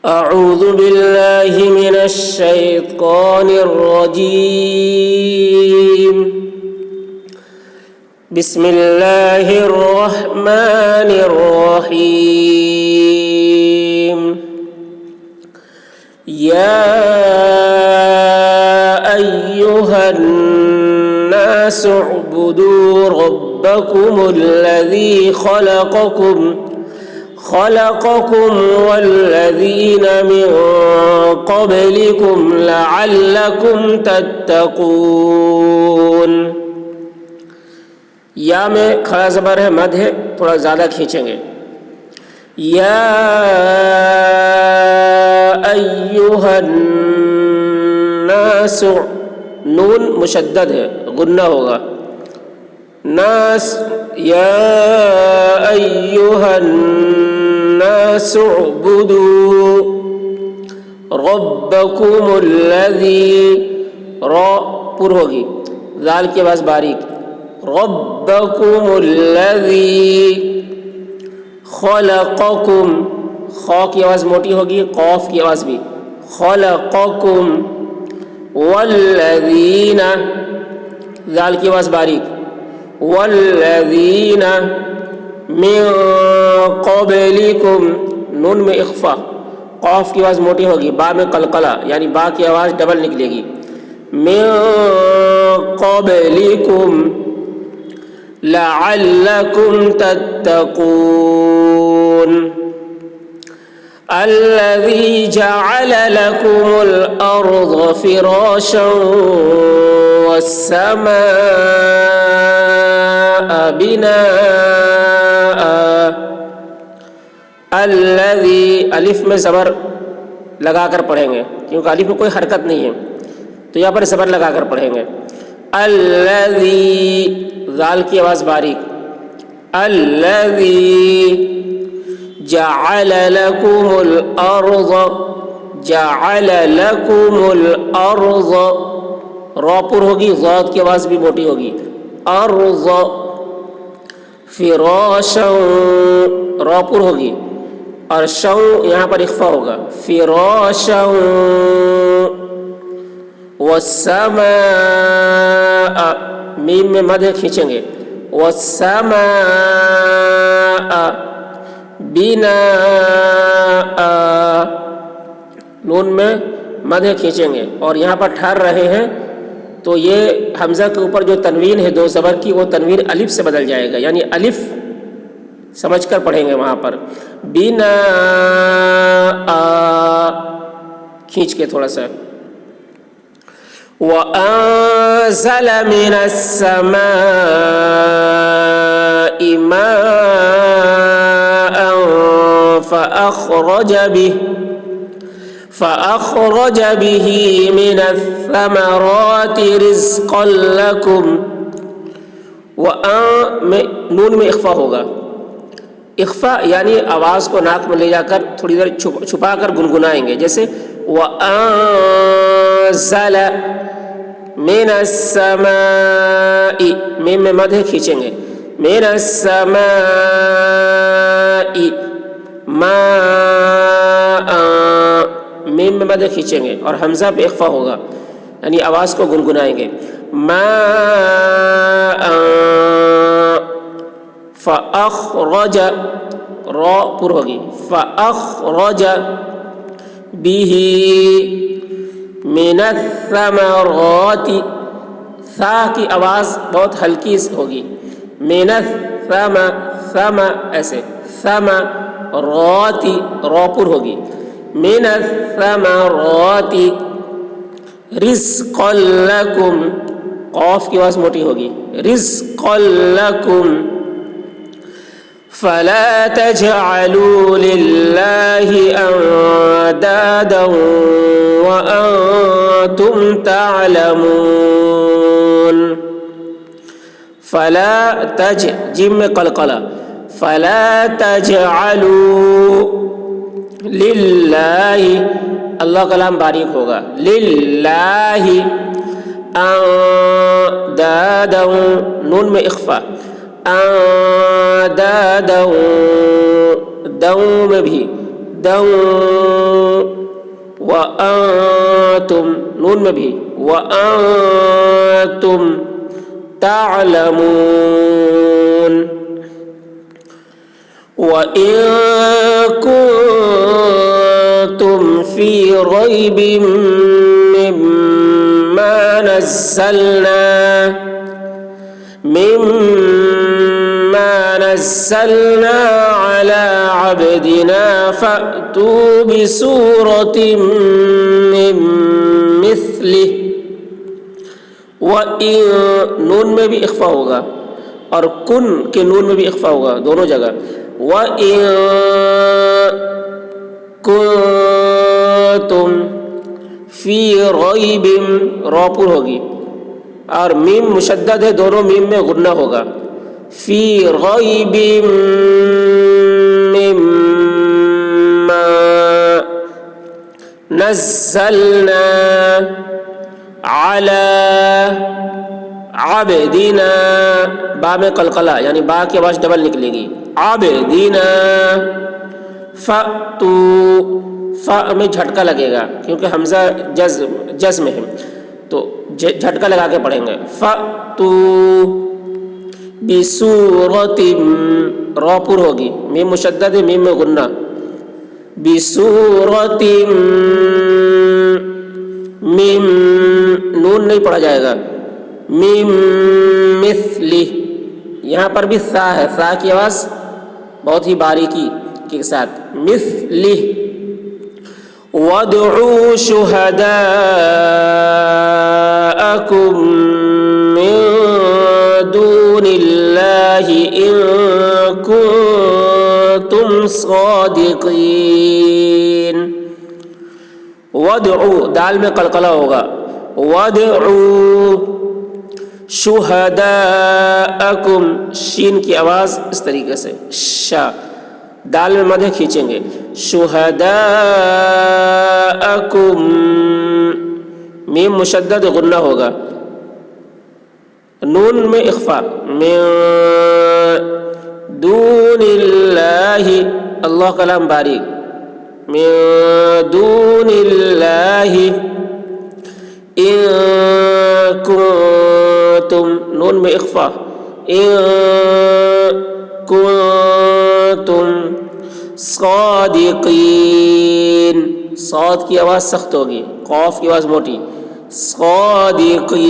أعوذ بالله من الشيطان الرجيم. بسم الله الرحمن الرحيم. يا أيها الناس اعبدوا ربكم الذي خلقكم والذين من قبلكم لعلكم تتقون. یا میں کھڑا زبر ہے، مد ہے، تھوڑا زیادہ کھینچیں گے. یا ایھا الناس، نون مشدد ہے، غنہ ہوگا. ناس، یا ایھا الناس اعبدوا ربکم الذی، را پر ہوگی، ذال کی آواز باریک. ربکم الذی خلقکم، خا کی آواز موٹی ہوگی، قاف کی آواز بھی. خلقکم والذین، ذال کی آواز باریک. والذین من قبلکم، نون میں اخفا، قاف کی آواز موٹی ہوگی، با میں قلقلہ، یعنی با کی آواز ڈبل نکلے گی. من قبلکم لعلکم تتقون. الذی جعل لکم الارض فراشا والسماء بناء. الذی، الف میں زبر لگا کر پڑھیں گے کیونکہ الف میں کوئی حرکت نہیں ہے، تو یہاں پر زبر لگا کر پڑھیں گے. الذی، ذال کی آواز باریک. الذی جعل لکم الارض، جعل لکم الارض، را پر ہوگی، ضاد کی آواز بھی موٹی ہوگی. ارض فراشا، را پر ہوگی، اور شو یہاں پر اخفا ہوگا. فراشا والسماء، میم میں مد کھینچیں گے. والسماء بناء، نون میں مد کھینچیں گے اور یہاں پر ٹھہر رہے ہیں، تو یہ حمزہ کے اوپر جو تنوین ہے دو زبر کی، وہ تنوین الف سے بدل جائے گا، یعنی الف سمجھ کر پڑھیں گے وہاں پر. بناء، کھینچ کے تھوڑا سا. وَأَنزَلَ مِنَ السَّمَاءِ مَاءً فَأَخْرَجَ بِهِ مِنَ الثَّمَرَاتِ رِزْقًا لَكُمْ. نون میں اخفا ہوگا. اخفا یعنی آواز کو ناک میں لے جا کر تھوڑی دیر چھپا کر گنگنائیں گے، جیسے وَأَنزَلَ مِنَ السَّمَاءِ، میم میں مد کھینچیں گے. مِنَ السَّمَاءِ مَاءً، میم میں مد کھینچیں گے اور حمزہ پہ اخفا ہوگا، یعنی آواز کو گنگنائیں گے. مَاءً فَأَخْرَجَ، را پر ہوگی. فَأَخْرَجَ بِهِ مِنَ الثَّمَرَاتِ، ثا کی آواز بہت ہلکی ہوگی. مِنَ ثَمَ، ایسے. ثَمَرَاتِ، را پر ہوگی. مِنَ الثَّمَرَاتِ رِزْقًا لَكُمْ، قاف کی آواز موٹی ہوگی. رِزْقًا لَكُمْ فَلَا تَجْعَلُوا لِلَّهِ أَنْدَادًا وَأَنْتُمْ تَعْلَمُونَ. فَلَا جیم میں قلقلہ. فَلَا تَجْعَلُوا لِلَّهِ، اللہ کا لام باریک ہوگا. لِلَّهِ أَنْدَادًا، نون میں اخفا. أَنْدَادًا، دو میں بھی دن وأنتم نون میں بھی وأنتم تعلمون وإن كنتم في ريب مما نزلنا على عبدنا فأتوا بسورة من مثله وَإِن نون میں بھی اخفا ہوگا اور کن کے نون میں بھی اخفا ہوگا دونوں جگہ وَإِن كُنتم فی ریب را پر ہوگی اور میم مشدد ہے دونوں میم میں غنہ ہوگا فی ریب مما نزلنا علی عبدنا با میں قلقلہ یعنی با کی آواز ڈبل نکلے گی عبدنا فَأْتُو فا میں جھٹکا لگے گا کیونکہ حمزہ جزم ہے تو جھٹکا لگا کے پڑھیں گے فَأْتُو بِسُورَةٍ را پر ہوگی میم مشدد ہے میم میں غنہ بِسُورَةٍ میم نون نہیں پڑھا جائے گا میم مثلی یہاں پر بھی سا ہے سا کی آواز بہت ہی باریکی کے ساتھ مثلی وَادْعُوا شُهَدَاءَكُم مِّن دُونِ اللَّهِ إِن كُنتُمْ صَادِقِينَ وَادْعُوا دال میں قلقلہ ہوگا وَادْعُوا شُهَدَاءَكُم شین کی آواز اس طریقے سے شا دال میں مدھے کھینچیں گے شُهَدَاءَكُم میم مشدد غنہ ہوگا نون میں اخفا من دون اللہ اللہ کلام باریک من دون اللہ ان کنتم نون میں اخفا ان کنتم صادقین صاد کی آواز سخت ہوگی قاف کی آواز موٹی صادقین